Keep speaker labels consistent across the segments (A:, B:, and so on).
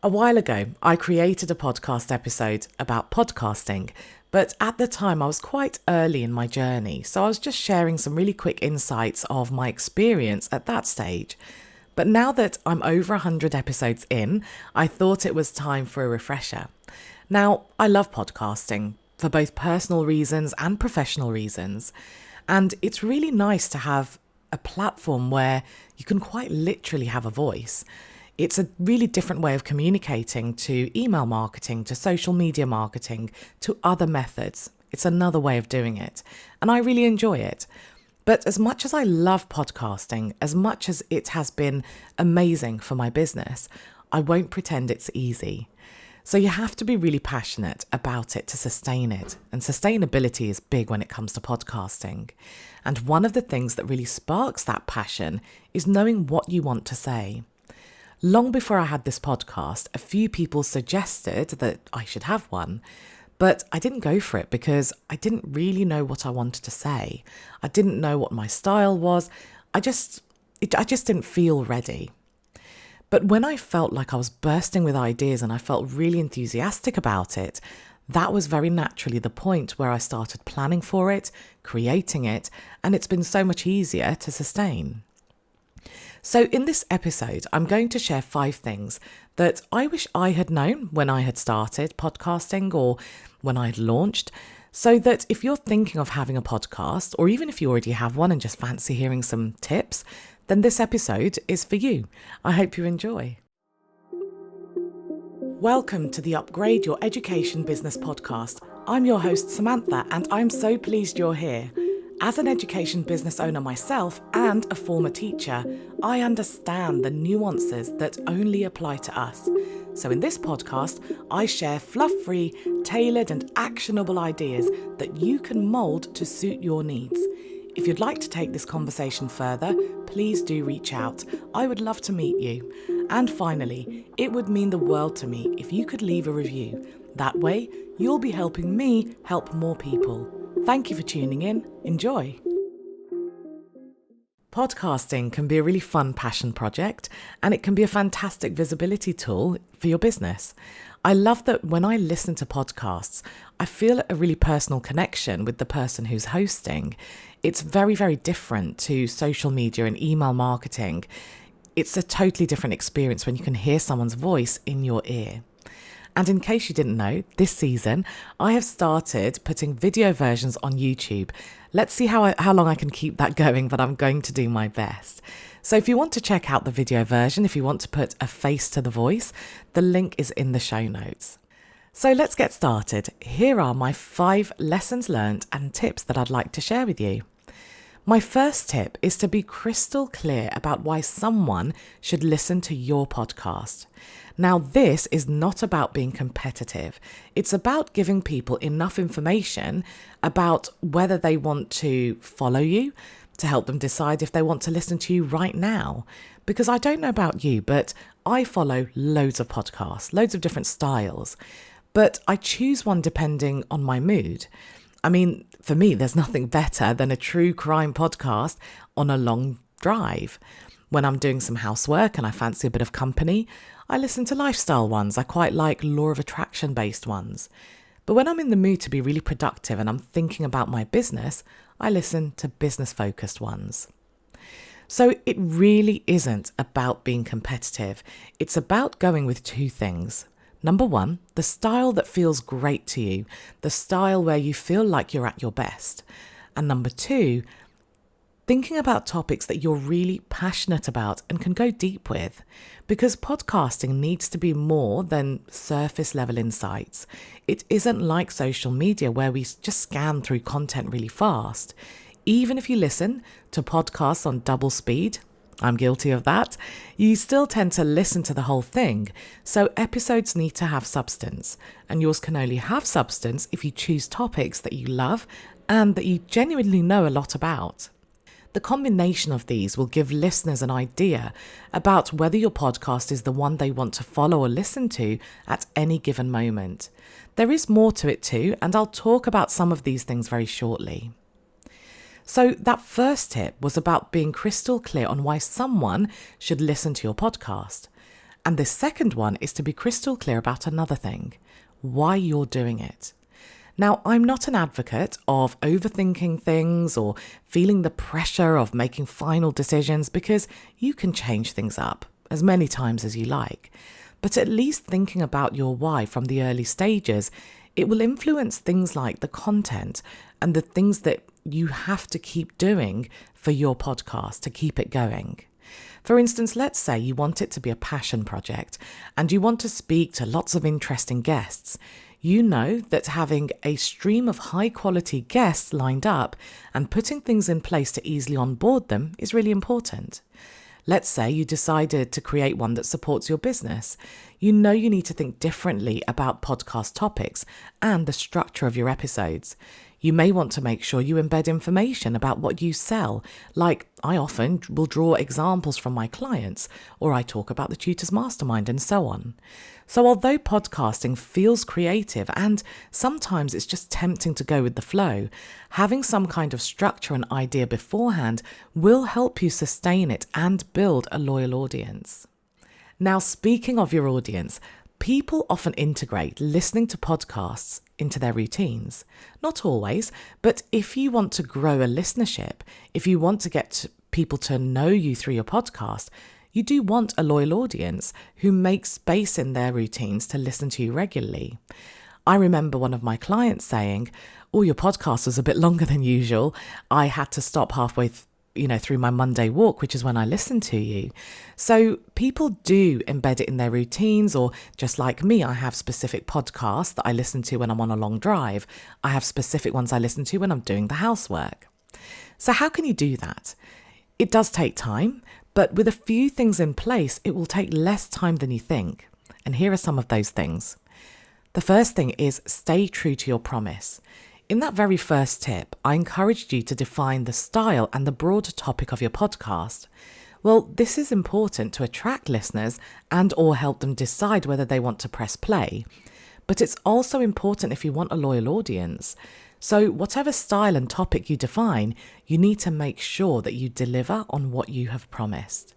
A: A while ago, I created a podcast episode about podcasting, but at the time I was quite early in my journey, so I was just sharing some really quick insights of my experience at that stage. But now that I'm over 100 episodes in, I thought it was time for a refresher. Now, I love podcasting for both personal reasons and professional reasons, and it's really nice to have a platform where you can quite literally have a voice. It's a really different way of communicating to email marketing, to social media marketing, to other methods. It's another way of doing it, and I really enjoy it. But as much as I love podcasting, as much as it has been amazing for my business, I won't pretend it's easy. So you have to be really passionate about it to sustain it. And sustainability is big when it comes to podcasting. And one of the things that really sparks that passion is knowing what you want to say. Long before I had this podcast, a few people suggested that I should have one, but I didn't go for it because I didn't really know what I wanted to say. I didn't know what my style was. I just didn't feel ready. But when I felt like I was bursting with ideas and I felt really enthusiastic about it, that was very naturally the point where I started planning for it, creating it, and it's been so much easier to sustain. So in this episode, I'm going to share 5 things that I wish I had known when I had started podcasting or when I had launched, so that if you're thinking of having a podcast, or even if you already have one and just fancy hearing some tips, then this episode is for you. I hope you enjoy. Welcome to the Upgrade Your Education Business podcast. I'm your host, Sumantha, and I'm so pleased you're here. As an education business owner myself and a former teacher, I understand the nuances that only apply to us. So in this podcast, I share fluff-free, tailored and actionable ideas that you can mould to suit your needs. If you'd like to take this conversation further, please do reach out. I would love to meet you. And finally, it would mean the world to me if you could leave a review. That way, you'll be helping me help more people. Thank you for tuning in. Enjoy. Podcasting can be a really fun passion project, and it can be a fantastic visibility tool for your business. I love that when I listen to podcasts, I feel a really personal connection with the person who's hosting. It's very, very different to social media and email marketing. It's a totally different experience when you can hear someone's voice in your ear. And in case you didn't know, this season, I have started putting video versions on YouTube. Let's see how long I can keep that going, but I'm going to do my best. So if you want to check out the video version, if you want to put a face to the voice, the link is in the show notes. So let's get started. Here are my 5 lessons learned and tips that I'd like to share with you. My first tip is to be crystal clear about why someone should listen to your podcast. Now, this is not about being competitive. It's about giving people enough information about whether they want to follow you, to help them decide if they want to listen to you right now. Because I don't know about you, but I follow loads of podcasts, loads of different styles. But I choose one depending on my mood. I mean, for me, there's nothing better than a true crime podcast on a long drive. When I'm doing some housework and I fancy a bit of company, I listen to lifestyle ones. I quite like law of attraction based ones. But when I'm in the mood to be really productive and I'm thinking about my business, I listen to business focused ones. So it really isn't about being competitive. It's about going with 2 things. Number 1, the style that feels great to you, the style where you feel like you're at your best. And number 2, thinking about topics that you're really passionate about and can go deep with. Because podcasting needs to be more than surface level insights. It isn't like social media where we just scan through content really fast. Even if you listen to podcasts on double speed, I'm guilty of that, you still tend to listen to the whole thing. So episodes need to have substance, and yours can only have substance if you choose topics that you love and that you genuinely know a lot about. The combination of these will give listeners an idea about whether your podcast is the one they want to follow or listen to at any given moment. There is more to it too, and I'll talk about some of these things very shortly. So that first tip was about being crystal clear on why someone should listen to your podcast. And the second one is to be crystal clear about another thing, why you're doing it. Now, I'm not an advocate of overthinking things or feeling the pressure of making final decisions, because you can change things up as many times as you like. But at least thinking about your why from the early stages, it will influence things like the content and the things that you have to keep doing for your podcast to keep it going. For instance, let's say you want it to be a passion project and you want to speak to lots of interesting guests. You know that having a stream of high quality guests lined up and putting things in place to easily onboard them is really important. Let's say you decided to create one that supports your business. You know you need to think differently about podcast topics and the structure of your episodes. You may want to make sure you embed information about what you sell, like I often will draw examples from my clients, or I talk about the Tutors Mastermind and so on. So although podcasting feels creative and sometimes it's just tempting to go with the flow, having some kind of structure and idea beforehand will help you sustain it and build a loyal audience. Now, speaking of your audience, people often integrate listening to podcasts into their routines. Not always, but if you want to grow a listenership, if you want to get people to know you through your podcast, you do want a loyal audience who makes space in their routines to listen to you regularly. I remember one of my clients saying, "Oh, your podcast was a bit longer than usual. I had to stop halfway through my Monday walk, which is when I listen to you." So people do embed it in their routines, or just like me, I have specific podcasts that I listen to when I'm on a long drive. I have specific ones I listen to when I'm doing the housework. So how can you do that? It does take time, but with a few things in place, it will take less time than you think. And here are some of those things. The first thing is stay true to your promise. In that very first tip, I encouraged you to define the style and the broader topic of your podcast. Well, this is important to attract listeners and or help them decide whether they want to press play. But it's also important if you want a loyal audience. So whatever style and topic you define, you need to make sure that you deliver on what you have promised.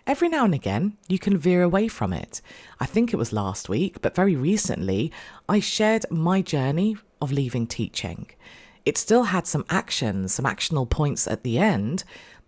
A: Every now and again, you can veer away from it. I think it was last week, but very recently, I shared my journey of leaving teaching. It still had some actionable points at the end,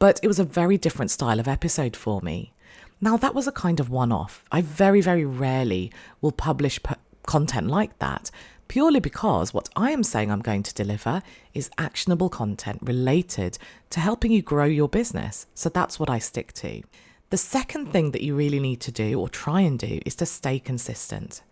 A: but it was a very different style of episode for me. Now, that was a kind of one-off. I very, very rarely will publish content like that, purely because what I am saying I'm going to deliver is actionable content related to helping you grow your business. So that's what I stick to. The second thing that you really need to do, or try and do, is to stay consistent.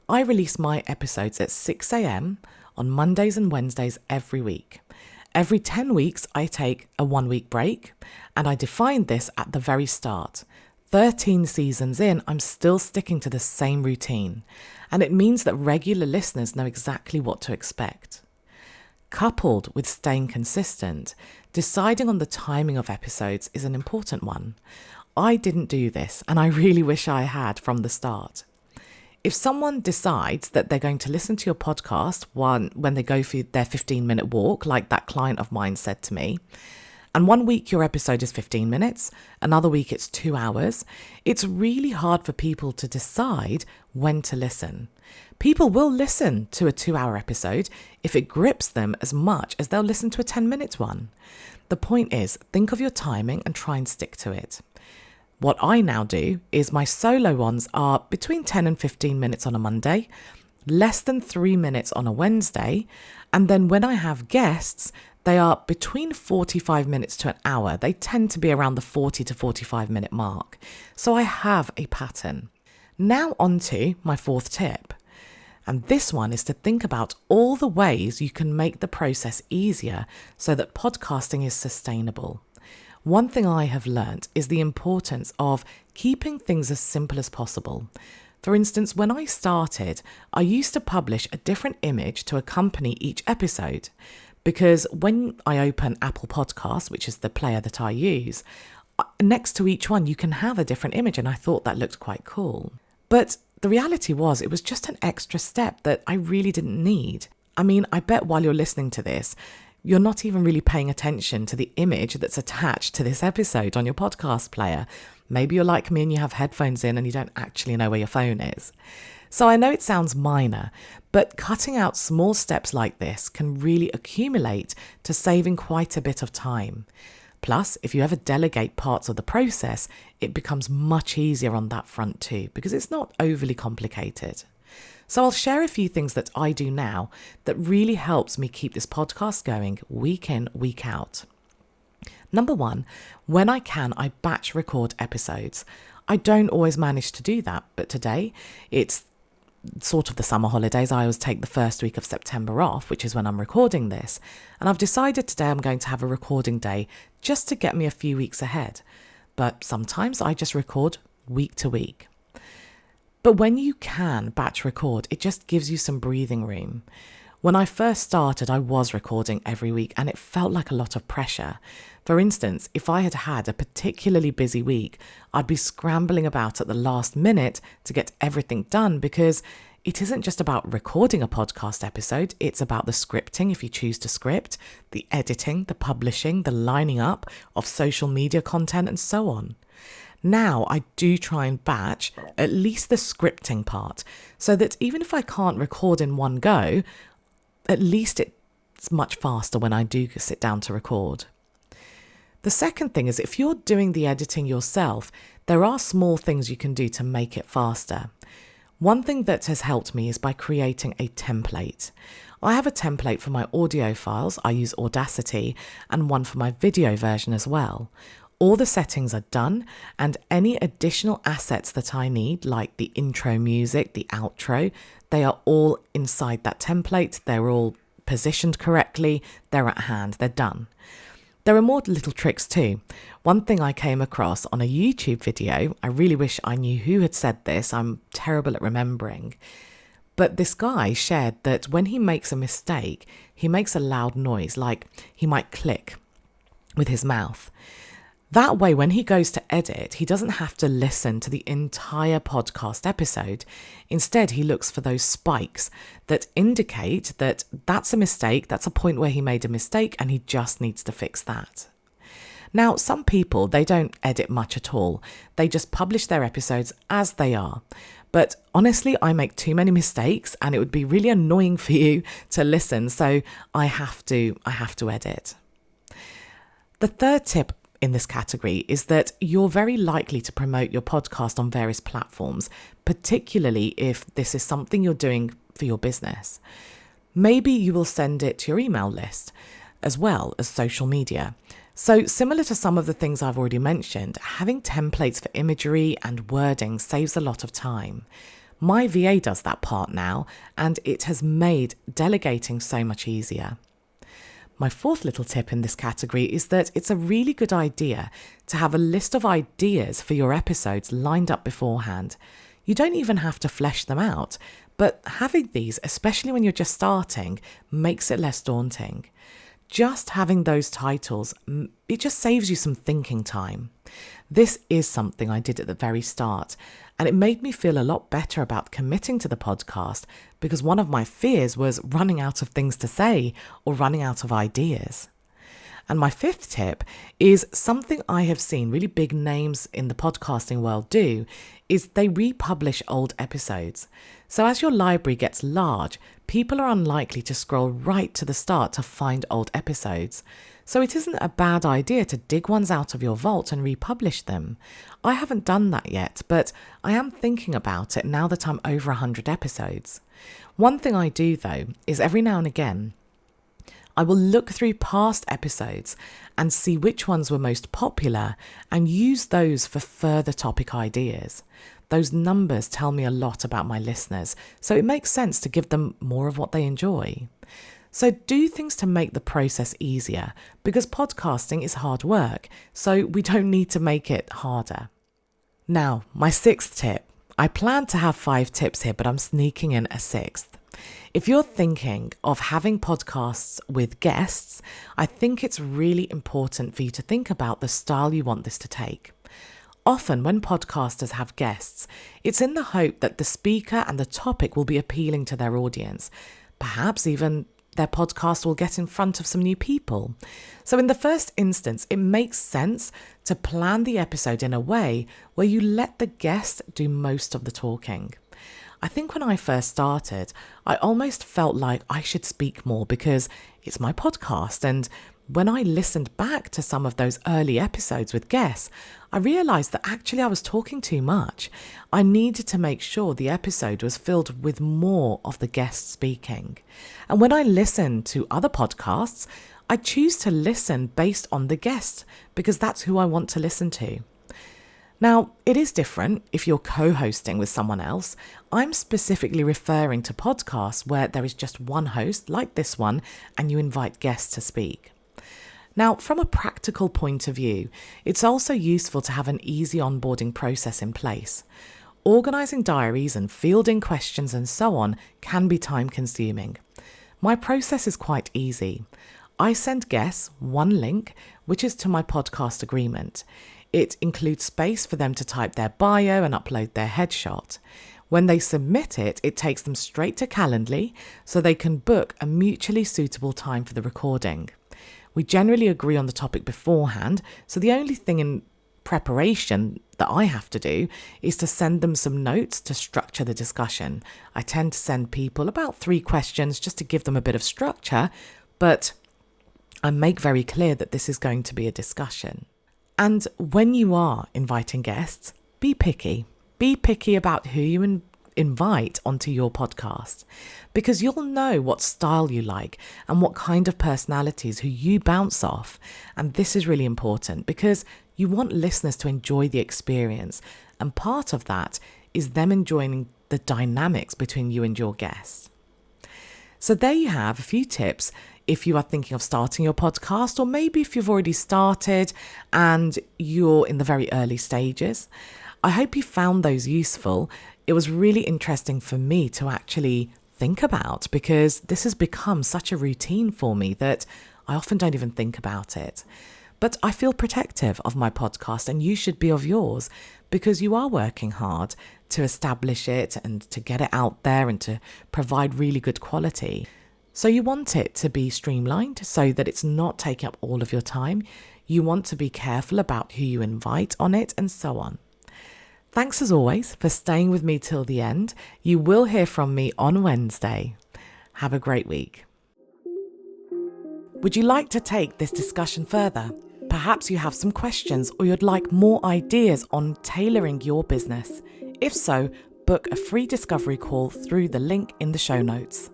A: I release my episodes at 6 a.m. on Mondays and Wednesdays every week. Every 10 weeks, I take a 1-week break, and I defined this at the very start. 13 seasons in, I'm still sticking to the same routine, and it means that regular listeners know exactly what to expect. Coupled with staying consistent, deciding on the timing of episodes is an important one. I didn't do this, and I really wish I had from the start. If someone decides that they're going to listen to your podcast when they go for their 15-minute walk, like that client of mine said to me, and one week your episode is 15 minutes, another week it's 2 hours, it's really hard for people to decide when to listen. People will listen to a 2-hour episode if it grips them as much as they'll listen to a 10-minute one. The point is, think of your timing and try and stick to it. What I now do is my solo ones are between 10 and 15 minutes on a Monday, less than 3 minutes on a Wednesday, and then when I have guests, they are between 45 minutes to an hour. They tend to be around the 40 to 45 minute mark. So I have a pattern. Now on to my fourth tip. And this one is to think about all the ways you can make the process easier so that podcasting is sustainable. One thing I have learnt is the importance of keeping things as simple as possible. For instance, when I started, I used to publish a different image to accompany each episode, because when I open Apple Podcasts, which is the player that I use, next to each one you can have a different image, and I thought that looked quite cool. But the reality was it was just an extra step that I really didn't need. I mean, I bet while you're listening to this, you're not even really paying attention to the image that's attached to this episode on your podcast player. Maybe you're like me and you have headphones in and you don't actually know where your phone is. So I know it sounds minor, but cutting out small steps like this can really accumulate to saving quite a bit of time. Plus, if you ever delegate parts of the process, it becomes much easier on that front too, because it's not overly complicated. So I'll share a few things that I do now that really helps me keep this podcast going week in, week out. Number one, when I can, I batch record episodes. I don't always manage to do that, but today it's sort of the summer holidays. I always take the first week of September off, which is when I'm recording this. And I've decided today I'm going to have a recording day just to get me a few weeks ahead. But sometimes I just record week to week. But when you can batch record, it just gives you some breathing room. When I first started, I was recording every week and it felt like a lot of pressure. For instance, if I had had a particularly busy week, I'd be scrambling about at the last minute to get everything done, because it isn't just about recording a podcast episode, it's about the scripting if you choose to script, the editing, the publishing, the lining up of social media content and so on. Now I do try and batch at least the scripting part, so that even if I can't record in one go, at least it's much faster when I do sit down to record. The second thing is, if you're doing the editing yourself, there are small things you can do to make it faster. One thing that has helped me is by creating a template. I have a template for my audio files, I use Audacity, and one for my video version as well. All the settings are done, and any additional assets that I need, like the intro music, the outro, they are all inside that template. They're all positioned correctly. They're at hand. They're done. There are more little tricks too. One thing I came across on a YouTube video, I really wish I knew who had said this. I'm terrible at remembering. But this guy shared that when he makes a mistake, he makes a loud noise, like he might click with his mouth. That way, when he goes to edit, he doesn't have to listen to the entire podcast episode. Instead, he looks for those spikes that indicate that that's a mistake, that's a point where he made a mistake and he just needs to fix that. Now, some people, they don't edit much at all. They just publish their episodes as they are. But honestly, I make too many mistakes and it would be really annoying for you to listen. So I have to edit. The third tip in this category is that you're very likely to promote your podcast on various platforms, particularly if this is something you're doing for your business. Maybe you will send it to your email list as well as social media. So similar to some of the things I've already mentioned, having templates for imagery and wording saves a lot of time. My VA does that part now, and it has made delegating so much easier. My fourth little tip in this category is that it's a really good idea to have a list of ideas for your episodes lined up beforehand. You don't even have to flesh them out, but having these, especially when you're just starting, makes it less daunting. Just having those titles, it just saves you some thinking time. This is something I did at the very start, and it made me feel a lot better about committing to the podcast, because one of my fears was running out of things to say or running out of ideas. And my fifth tip is something I have seen really big names in the podcasting world do, is they republish old episodes. So as your library gets large, people are unlikely to scroll right to the start to find old episodes. So it isn't a bad idea to dig ones out of your vault and republish them. I haven't done that yet, but I am thinking about it now that I'm over 100 episodes. One thing I do though is every now and again, I will look through past episodes and see which ones were most popular and use those for further topic ideas. Those numbers tell me a lot about my listeners, so it makes sense to give them more of what they enjoy. So do things to make the process easier, because podcasting is hard work, so we don't need to make it harder. Now, my sixth tip. I plan to have 5 tips here, but I'm sneaking in a sixth. If you're thinking of having podcasts with guests, I think it's really important for you to think about the style you want this to take. Often when podcasters have guests, it's in the hope that the speaker and the topic will be appealing to their audience, perhaps even their podcast will get in front of some new people. So in the first instance, it makes sense to plan the episode in a way where you let the guest do most of the talking. I think when I first started, I almost felt like I should speak more because it's my podcast. And when I listened back to some of those early episodes with guests, I realised that actually I was talking too much. I needed to make sure the episode was filled with more of the guest speaking. And when I listen to other podcasts, I choose to listen based on the guest because that's who I want to listen to. Now, it is different if you're co-hosting with someone else. I'm specifically referring to podcasts where there is just one host, like this one, and you invite guests to speak. Now, from a practical point of view, it's also useful to have an easy onboarding process in place. Organising diaries and fielding questions and so on can be time-consuming. My process is quite easy. I send guests one link, which is to my podcast agreement. It includes space for them to type their bio and upload their headshot. When they submit it, it takes them straight to Calendly so they can book a mutually suitable time for the recording. We generally agree on the topic beforehand, so the only thing in preparation that I have to do is to send them some notes to structure the discussion. I tend to send people about 3 questions just to give them a bit of structure, but I make very clear that this is going to be a discussion. And when you are inviting guests, be picky. Be picky about who you invite onto your podcast, because you'll know what style you like and what kind of personalities who you bounce off. And this is really important because you want listeners to enjoy the experience. And part of that is them enjoying the dynamics between you and your guests. So there you have a few tips if you are thinking of starting your podcast, or maybe if you've already started and you're in the very early stages. I hope you found those useful. It was really interesting for me to actually think about because this has become such a routine for me that I often don't even think about it. But I feel protective of my podcast, and you should be of yours because you are working hard to establish it and to get it out there and to provide really good quality. So you want it to be streamlined so that it's not taking up all of your time. You want to be careful about who you invite on it and so on. Thanks as always for staying with me till the end. You will hear from me on Wednesday. Have a great week. Would you like to take this discussion further? Perhaps you have some questions or you'd like more ideas on tailoring your business. If so, book a free discovery call through the link in the show notes.